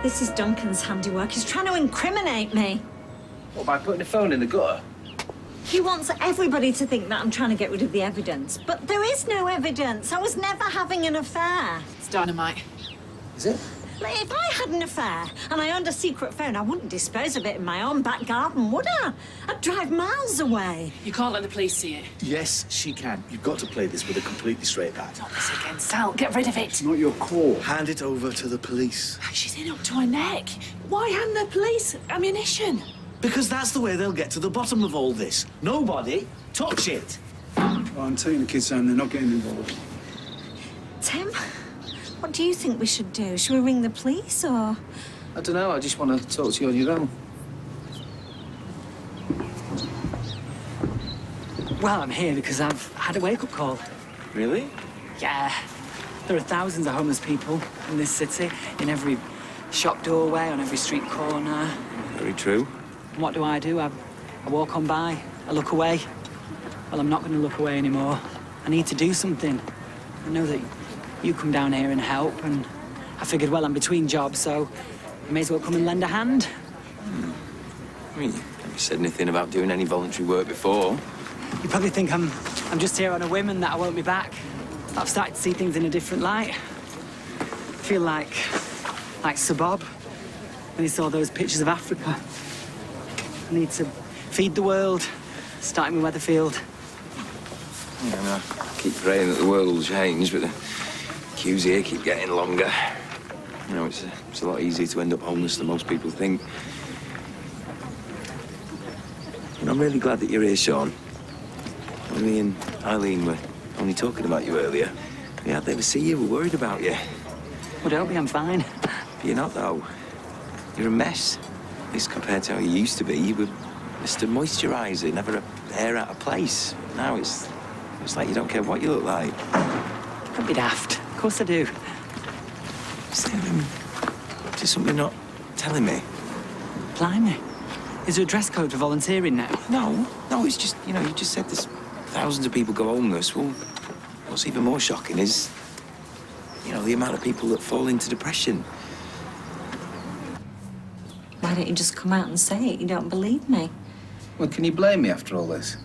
This is Duncan's handiwork. He's trying to incriminate me. What, by putting the phone in the gutter? He wants everybody to think that I'm trying to get rid of the evidence. But there is no evidence. I was never having an affair. It's dynamite. Is it? Like, if I had an affair and I owned a secret phone, I wouldn't dispose of it in my own back garden, would I? I'd drive miles away. You can't let the police see it. Yes, she can. You've got to play this with a completely straight bat. Not this again, Sal. Get rid of it. It's not your call. Hand it over to the police. She's in up to her neck. Why hand the police ammunition? Because that's the way they'll get to the bottom of all this. Nobody touch it. Well, I'm taking the kids home. They're not getting involved. Tim, what do you think we should do? Should we ring the police or...? I don't know. I just want to talk to you on your own. Well, I'm here because I've had a wake-up call. Really? Yeah. There are thousands of homeless people in this city, in every shop doorway, on every street corner. Very true. And what do? I walk on by. I look away. Well, I'm not going to look away anymore. I need to do something. I know that you come down here and help, and I figured, well, I'm between jobs, so I may as well come and lend a hand. I mean, you haven't said anything about doing any voluntary work before. You probably think I'm just here on a whim and that I won't be back. I've started to see things in a different light. I feel like Sir Bob when he saw those pictures of Africa. I need to feed the world, starting with Weatherfield. Yeah, and I keep praying that the world will change, but the queues here keep getting longer. You know, it's a lot easier to end up homeless than most people think. And I'm really glad that you're here, Sean. Me and Eileen were only talking about you earlier. We hardly ever see you. We're worried about you. Well, don't be, I'm fine. But you're not, though. You're a mess. At least compared to how you used to be. You were Mr. Moisturiser, never a hair out of place. Now it's like you don't care what you look like. Don't be daft. Of course I do. Just something you're not telling me. Blimey. Is there a dress code for volunteering now? No, it's just, you just said there's thousands of people go homeless. Well, what's even more shocking is, the amount of people that fall into depression. Why don't you just come out and say it? You don't believe me. Well, can you blame me after all this?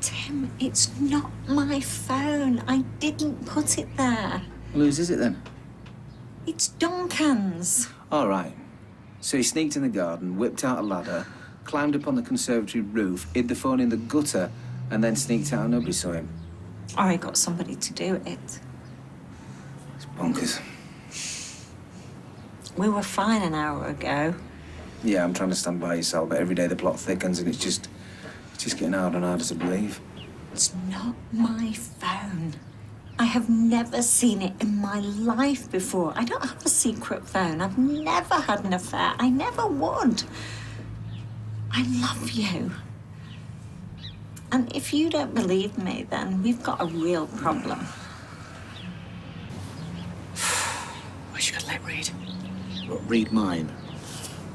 Tim, it's not my phone. I didn't put it there. Well, whose is it then? It's Duncan's. All right. So he sneaked in the garden, whipped out a ladder, climbed up on the conservatory roof, hid the phone in the gutter, and then sneaked out and nobody saw him. Or he got somebody to do it. It's bonkers. We were fine an hour ago. Yeah, I'm trying to stand by you, Sal, but every day the plot thickens and it's just getting harder and harder to believe. It's not my phone. I have never seen it in my life before. I don't have a secret phone. I've never had an affair. I never would. I love you. And if you don't believe me, then we've got a real problem. Wish you could let Reed. Look, read mine.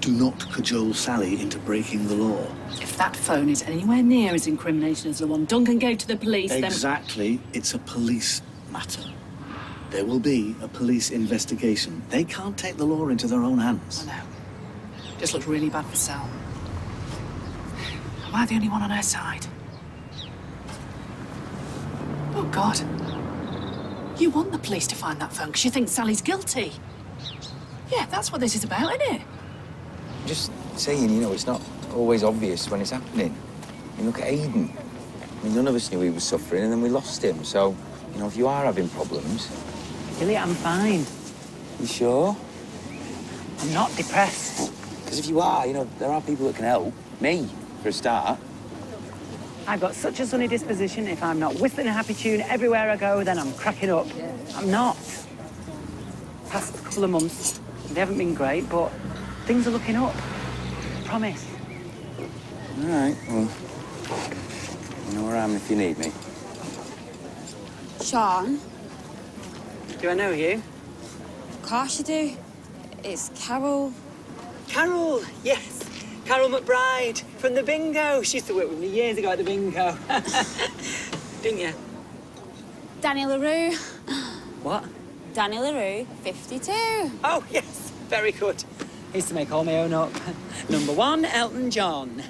Do not cajole Sally into breaking the law. If that phone is anywhere near as incriminating as the one Duncan gave to the police, then... Exactly. It's a police matter. There will be a police investigation. They can't take the law into their own hands. I know. Just looks really bad for Sal. Am I the only one on her side? Oh, God. You want the police to find that phone because you think Sally's guilty. Yeah, that's what this is about, isn't it? Just saying, it's not always obvious when it's happening. I mean, look at Aiden. I mean, none of us knew he was suffering, and then we lost him. So, if you are having problems... Billy, I'm fine. You sure? I'm not depressed. Because if you are, there are people that can help. Me, for a start. I've got such a sunny disposition. If I'm not whistling a happy tune everywhere I go, then I'm cracking up. I'm not. Past couple of months, they haven't been great, but things are looking up. Promise. All right, well, you know where I am if you need me. Sean? Do I know you? Of course you do. It's Carol. Carol, yes. Carol McBride from the bingo. She used to work with me years ago at the bingo. Didn't you? Danny LaRue. What? Danny LaRue, 52. Oh, yes. Very good. I used to make all my own up. Number 1, Elton John.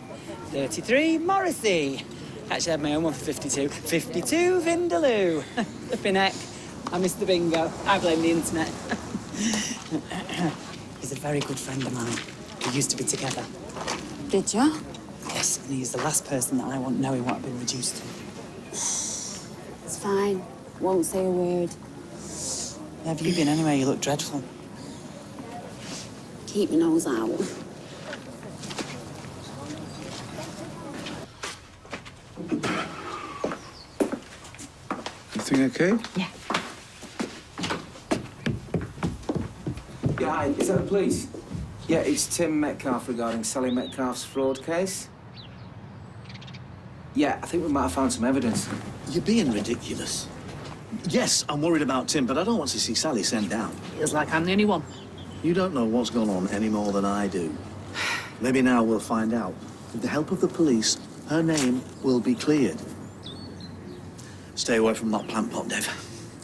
33, Morrissey. Actually, I had my own one for 52. 52, Vindaloo. Flipping heck. I missed the bingo. I blame the internet. He's a very good friend of mine. We used to be together. Did you? Yes, and he's the last person that I want knowing what I've been reduced to. It's fine. Won't say a word. Where have you been anyway? You look dreadful. Keep your nose out. Everything okay? Yeah. Yeah, hi, is that the police? Yeah, it's Tim Metcalf regarding Sally Metcalf's fraud case. Yeah, I think we might have found some evidence. You're being ridiculous. Yes, I'm worried about Tim, but I don't want to see Sally sent down. Feels like I'm the only one. You don't know what's gone on any more than I do. Maybe now we'll find out. With the help of the police, her name will be cleared. Stay away from that plant pot, Dev.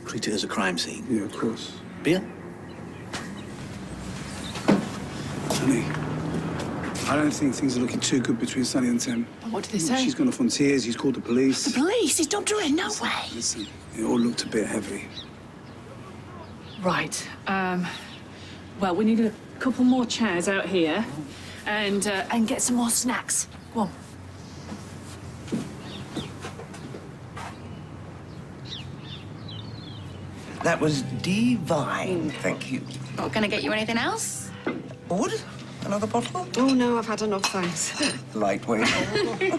Treat it as a crime scene. Yeah, of course. Beer? Honey, I don't think things are looking too good between Sally and Tim. What did they say? She's gone off on tears, he's called the police. The police? He's not doing it. No way. Listen, it all looked a bit heavy. Right. Well, we need a couple more chairs out here, and get some more snacks. Go on. That was divine, thank you. Not gonna get you anything else? Wood? Another bottle? Oh no, I've had enough, thanks. Lightweight. Hiya.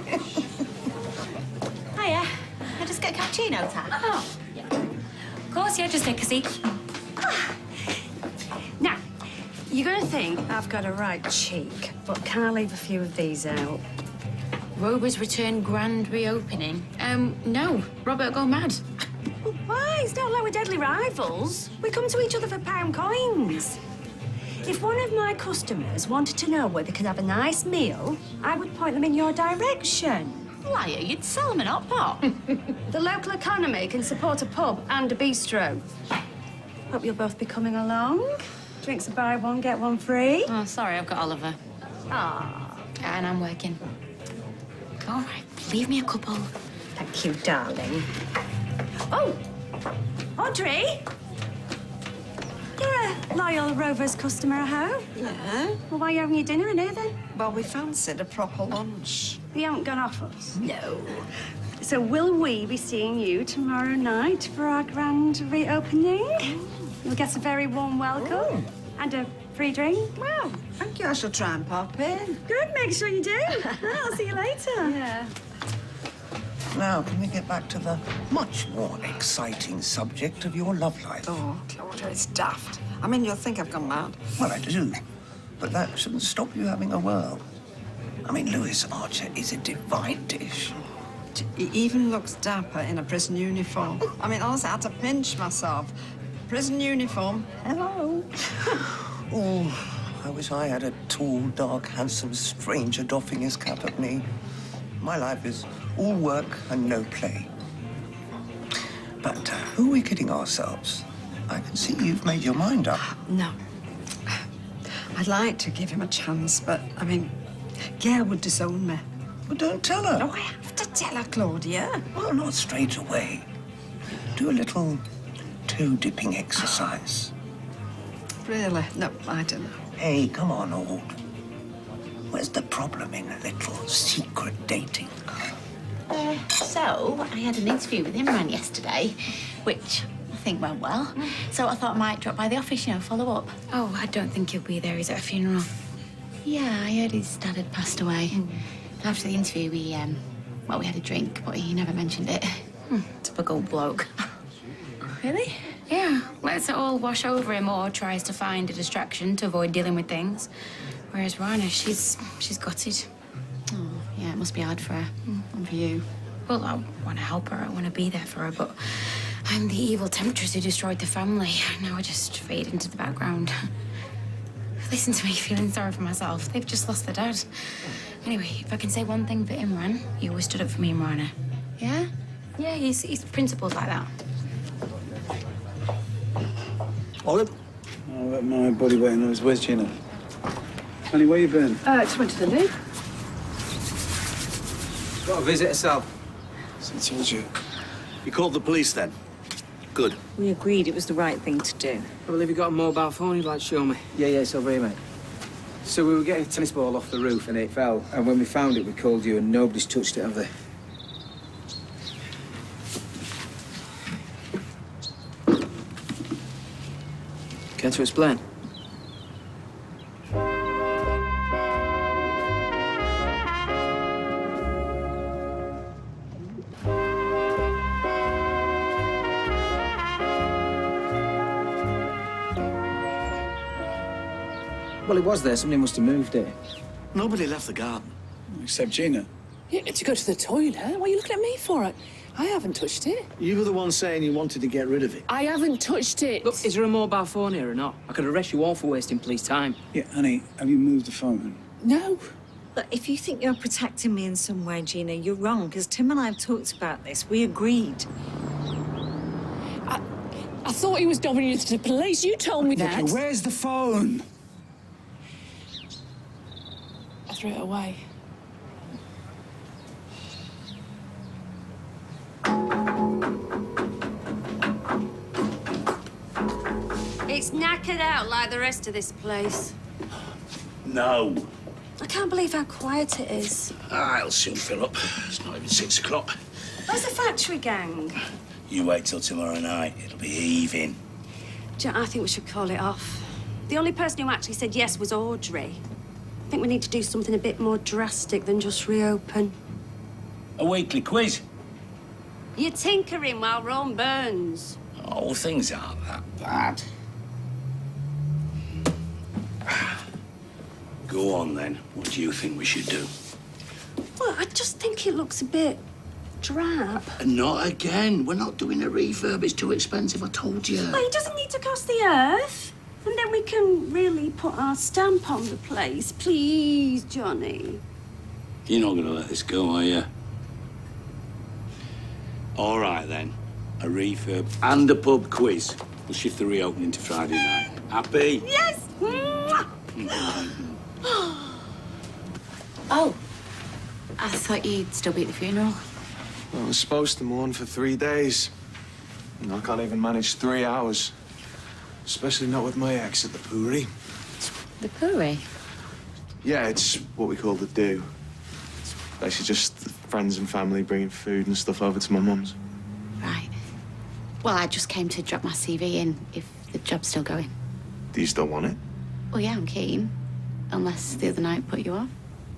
I just get a cappuccino, Tan. Oh, yeah. Of course, yeah, just take a seat. Now, you're going to think I've got a right cheek, but can I leave a few of these out? Rover's return grand reopening. No, Robert go mad. Well, why? It's not like we're deadly rivals. We come to each other for pound coins. If one of my customers wanted to know where they could have a nice meal, I would point them in your direction. Liar, you'd sell them an hot pot. The local economy can support a pub and a bistro. Hope you'll both be coming along. Drinks are buy one, get one free. Oh, sorry, I've got Oliver. Ah, And I'm working. All right, leave me a couple. thank you, darling. Oh, Audrey. You're a loyal Rovers customer, I hope. Yeah. Well, why are you having your dinner in here, then? Well, we fancied a proper lunch. You haven't gone off us? No. So will we be seeing you tomorrow night for our grand reopening? You'll get a very warm welcome and a free drink. Well, thank you. I shall try and pop in. Good, make sure you do. I'll see you later. Yeah. Now, can we get back to the much more exciting subject of your love life? Oh, Claudia, it's daft. I mean, you'll think I've gone mad. Well, I do. But that shouldn't stop you having a whirl. I mean, Lewis Archer is a divine dish. He even looks dapper in a prison uniform. I mean, honestly, I had to pinch myself. Prison uniform, hello. Oh, I wish I had a tall, dark, handsome stranger doffing his cap at me. My life is all work and no play. But who are we kidding ourselves? I can see you've made your mind up. No. I'd like to give him a chance, but, I mean, Gail would disown me. Well, don't tell her. No, I have to tell her, Claudia. Well, not straight away. Do a little toe-dipping exercise. Really? No, I don't know. Hey, come on, old. Where's the problem in a little secret dating? So, I had an interview with Imran yesterday, which I think went well. So I thought I might drop by the office, follow up. Oh, I don't think he'll be there. He's at a funeral. Yeah, I heard his dad had passed away. After the interview, we had a drink, but he never mentioned it. Typical bloke. Really? Yeah. Lets it all wash over him or tries to find a distraction to avoid dealing with things. Whereas Rana, she's gutted. Oh, yeah, it must be hard for her. And for you. Well, I want to help her. I want to be there for her, but I'm the evil temptress who destroyed the family. Now I just fade into the background. Listen to me feeling sorry for myself. They've just lost their dad. Anyway, if I can say one thing for Imran, he always stood up for me and Rana. Yeah? Yeah, he's principled like that. Olive? Oh, my body weight knows. Where's Gina? Honey, where you been? Just went to the loo. Got a visitor, Sal. So I told you. You called the police then? Good. We agreed it was the right thing to do. I believe you got a mobile phone you'd like to show me. Yeah, it's over here, mate. So we were getting a tennis ball off the roof and it fell. And when we found it, we called you and nobody's touched it, have they? Care to explain? Well, it was there. Somebody must have moved it. Nobody left the garden. Except Gina. Yeah, to go to the toilet? What are you looking at me for? I haven't touched it. You were the one saying you wanted to get rid of it. I haven't touched it. Look, is there a mobile phone here or not? I could arrest you all for wasting police time. Yeah, honey, have you moved the phone? No. Look, if you think you're protecting me in some way, Gina, you're wrong, because Tim and I have talked about this. We agreed. I thought he was dobbing you to the police. You told me that. Okay, where's the phone? I threw it away. It's knackered out like the rest of this place. No. I can't believe how quiet it is. I'll soon fill up. It's not even 6 o'clock. Where's the factory gang? You wait till tomorrow night. It'll be heaving. I think we should call it off. The only person who actually said yes was Audrey. I think we need to do something a bit more drastic than just reopen. A weekly quiz? You're tinkering while Rome burns. Oh, things aren't that bad. Go on, then. What do you think we should do? Well, I just think it looks a bit drab. Not again. We're not doing a refurb. It's too expensive, I told you. Well, it doesn't need to cost the earth. And then we can really put our stamp on the place. Please, Johnny. You're not going to let this go, are you? All right, then. A refurb and a pub quiz. We'll shift the reopening to Friday night. Happy? Yes! Oh, I thought you'd still be at the funeral. I was supposed to mourn for 3 days. And I can't even manage 3 hours. Especially not with my ex at the Puri. The Puri? Yeah, it's what we call the do. It's basically just friends and family bringing food and stuff over to my mum's. Right. Well, I just came to drop my CV in if the job's still going. Do you still want it? Well, yeah, I'm keen. Unless the other night put you off.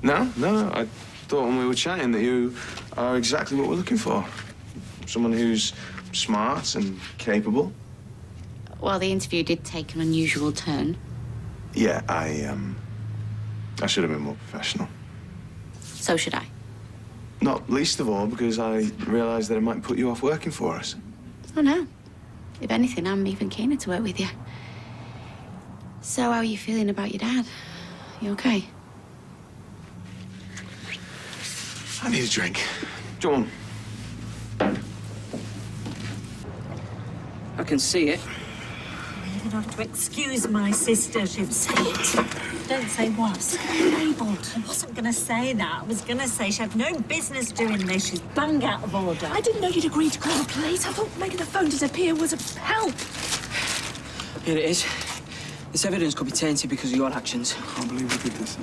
No. I thought when we were chatting that you are exactly what we're looking for. Someone who's smart and capable. Well, the interview did take an unusual turn. Yeah, I should have been more professional. So should I. Not least of all because I realised that it might put you off working for us. Oh, no. If anything, I'm even keener to work with you. So, how are you feeling about your dad? You okay? I need a drink. John. I can see it. You're gonna have to excuse my sister. She'd say it. Don't say what. It's labelled. I wasn't gonna say that. I was gonna say she had no business doing this. She's bang out of order. I didn't know you'd agreed to call the police. I thought making the phone disappear was a help. Here it is. This evidence could be tainted because of your actions. I can't believe we did this.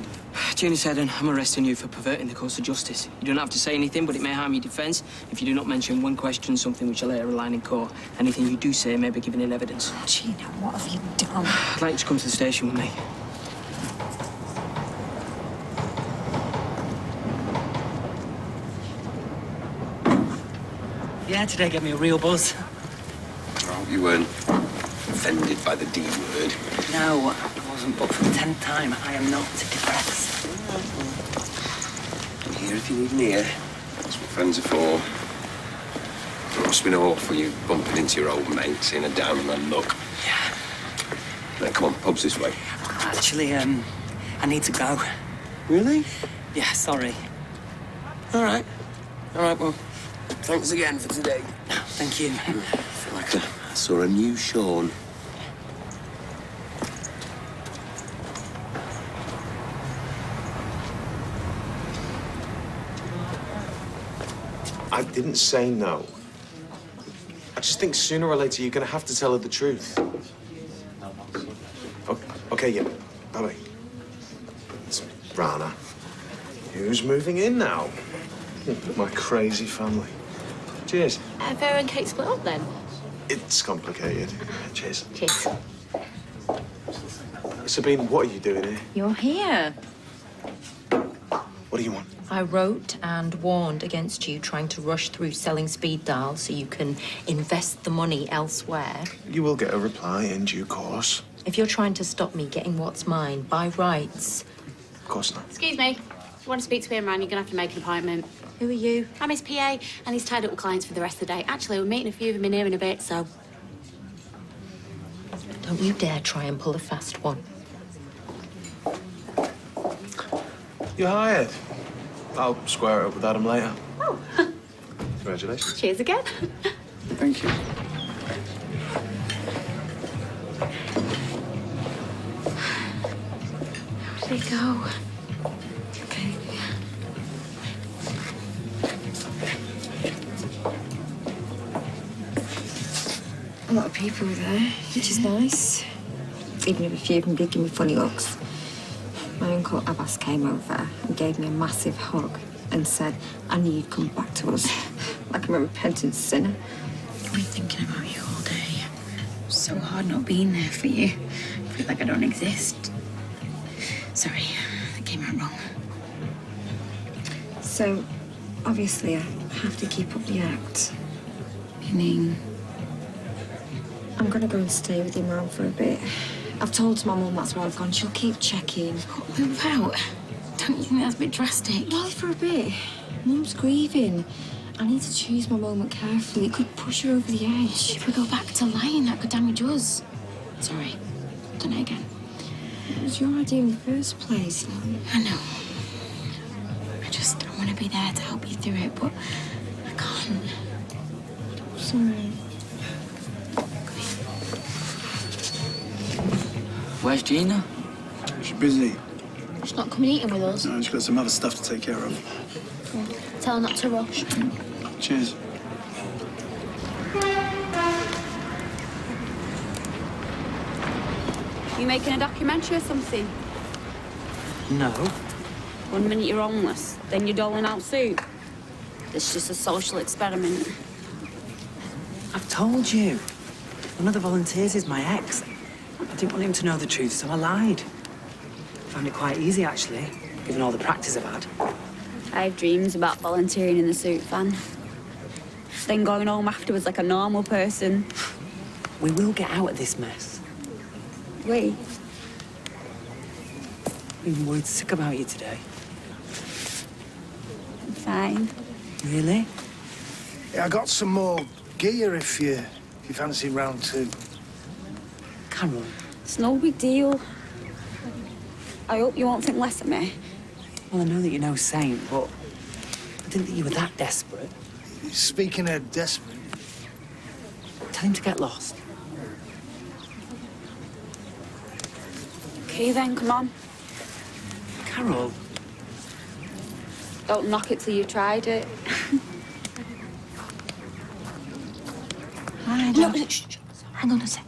Janie said, I'm arresting you for perverting the course of justice. You don't have to say anything, but it may harm your defence if you do not mention one question, something which will later align in court. Anything you do say may be given in evidence. Gina, what have you done? I'd like you to come to the station with me. Yeah, today gave me a real buzz. I hope you weren't offended by the D word. No, it wasn't, but for the 10th time, I am not depressed. I'm here if you need me, eh? That's what friends are for. It must have been awful you bumping into your old mate, seeing her down on her luck. Yeah. Then come on, pub's this way. Actually, I need to go. Really? Yeah, sorry. All right, well, thanks again for today. Thank you. I feel like I saw a new Sean. didn't say no. I just think sooner or later you're going to have to tell her the truth. Okay, yeah. Bye-bye. It's Rana. Who's moving in now? My crazy family. Cheers. Vera and Kate split up then? It's complicated. Cheers. Cheers. Sabine, what are you doing here? You're here. What do you want? I wrote and warned against you trying to rush through selling speed dial so you can invest the money elsewhere. You will get a reply in due course. If you're trying to stop me getting what's mine by rights... Of course not. Excuse me. If you want to speak to Imran, you're going to have to make an appointment. Who are you? I'm his PA, and he's tied up with clients for the rest of the day. Actually, we're meeting a few of them in here in a bit, so... Don't you dare try and pull a fast one. You're hired. I'll square it up with Adam later. Oh. Congratulations. Cheers again. Thank you. Where did he go? Okay. A lot of people were there, which is nice. Even if a few of them did give me funny looks. My uncle Abbas came over and gave me a massive hug and said, I knew you'd come back to us, like I'm a repentant sinner. I've been thinking about you all day. It's so hard not being there for you. I feel like I don't exist. Sorry, that came out wrong. So, obviously, I have to keep up the act. Meaning? I'm gonna go and stay with Imran for a bit. I've told my mum that's where I've gone. She'll keep checking. Move out. Don't you think that's a bit drastic? Well, for a bit. Mum's grieving. I need to choose my moment carefully. It could push her over the edge. If we go back to lying, that could damage us. Sorry. Done it again. It was your idea in the first place. I know. I want to be there to help you through it, but I can't. Sorry. Where's Gina? She's busy. She's not coming eating with us. No, she's got some other stuff to take care of. Tell her not to rush. Cheers. You making a documentary or something? No. 1 minute you're homeless, then you're doling out soup. It's just a social experiment. I've told you. One of the volunteers is my ex. I didn't want him to know the truth, so I lied. Found it quite easy, actually, given all the practice I've had. I have dreams about volunteering in the soup van. Then going home afterwards like a normal person. We will get out of this mess. Wait. I've been worried sick about you today. I'm fine. Really? Yeah, I got some more gear if you fancy round two. Carol. It's no big deal. I hope you won't think less of me. Well, I know that you're no saint, but I didn't think you were that desperate. Speaking of desperate... Tell him to get lost. Okay then, come on. Carol. Don't knock it till you've tried it. Hi, no, hang on a sec.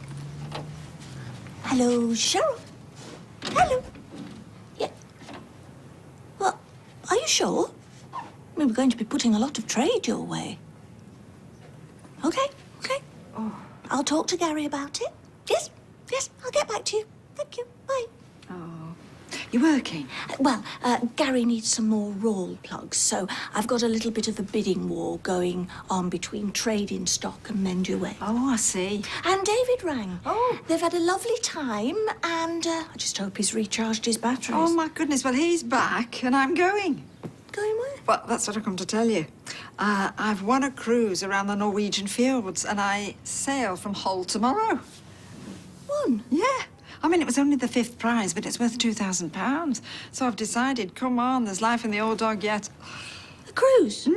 Hello, Cheryl. Hello. Yeah. Well, are you sure? I mean, we're going to be putting a lot of trade your way. Okay, okay. Oh. I'll talk to Gary about it. Yes, yes, I'll get back to you. Thank you. Bye. Oh. You're working? Well, Gary needs some more roll plugs, so I've got a little bit of a bidding war going on between trading stock and Mend Your Way. Oh, I see. And David rang. Oh. They've had a lovely time, and I just hope he's recharged his batteries. Oh, my goodness. Well, he's back and I'm going. Going where? Well, that's what I've come to tell you. I've won a cruise around the Norwegian fjords and I sail from Hull tomorrow. Won? Yeah. I mean, it was only the 5th prize, but it's worth £2,000. So I've decided, come on, there's life in the old dog yet. A cruise?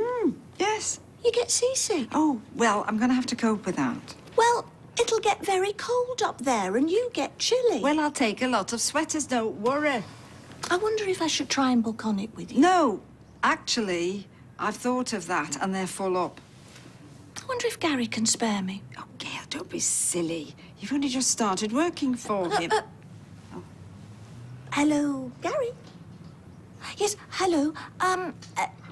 Yes. You get seasick? Oh, well, I'm going to have to cope with that. Well, it'll get very cold up there and you get chilly. Well, I'll take a lot of sweaters, don't worry. I wonder if I should try and book on it with you. No, actually, I've thought of that and they're full up. I wonder if Gary can spare me. Oh, Gail, don't be silly. You've only just started working for him. Hello, Gary. Yes, hello.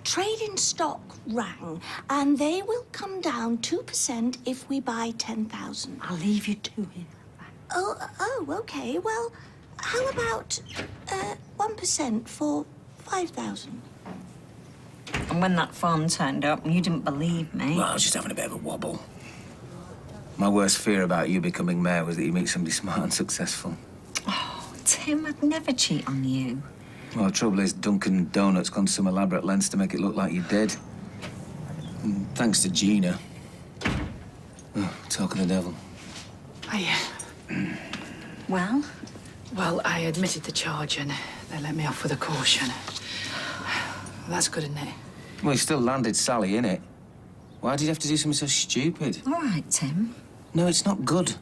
Trading stock rang, and they will come down 2% if we buy 10,000. I'll leave you to it. Oh, okay. Well, how about 1% for 5,000? And when that farm turned up, you didn't believe me. Well, I was just having a bit of a wobble. My worst fear about you becoming mayor was that you meet somebody smart and successful. Oh, Tim, I'd never cheat on you. Well, the trouble is, Dunkin' Donuts gone to some elaborate lengths to make it look like you did. And thanks to Gina. Oh, talk of the devil. Well? Well, I admitted the charge and they let me off with a caution. That's good, isn't it? Well, you still landed Sally, innit? Why did you have to do something so stupid? All right, Tim. No, it's not good.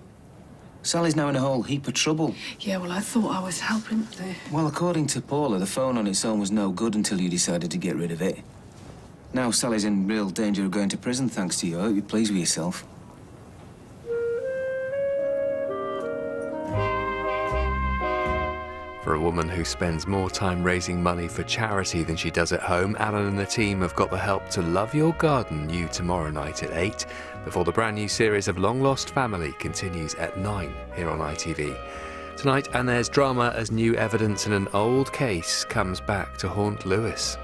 Sally's now in a whole heap of trouble. Yeah, well, I thought I was helping the... Well, according to Paula, the phone on its own was no good until you decided to get rid of it. Now Sally's in real danger of going to prison thanks to you. I hope you're pleased with yourself. For a woman who spends more time raising money for charity than she does at home, Alan and the team have got the help to Love Your Garden new tomorrow night at 8, before the brand new series of Long Lost Family continues at 9 here on ITV. Tonight, and there's drama as new evidence in an old case comes back to haunt Lewis.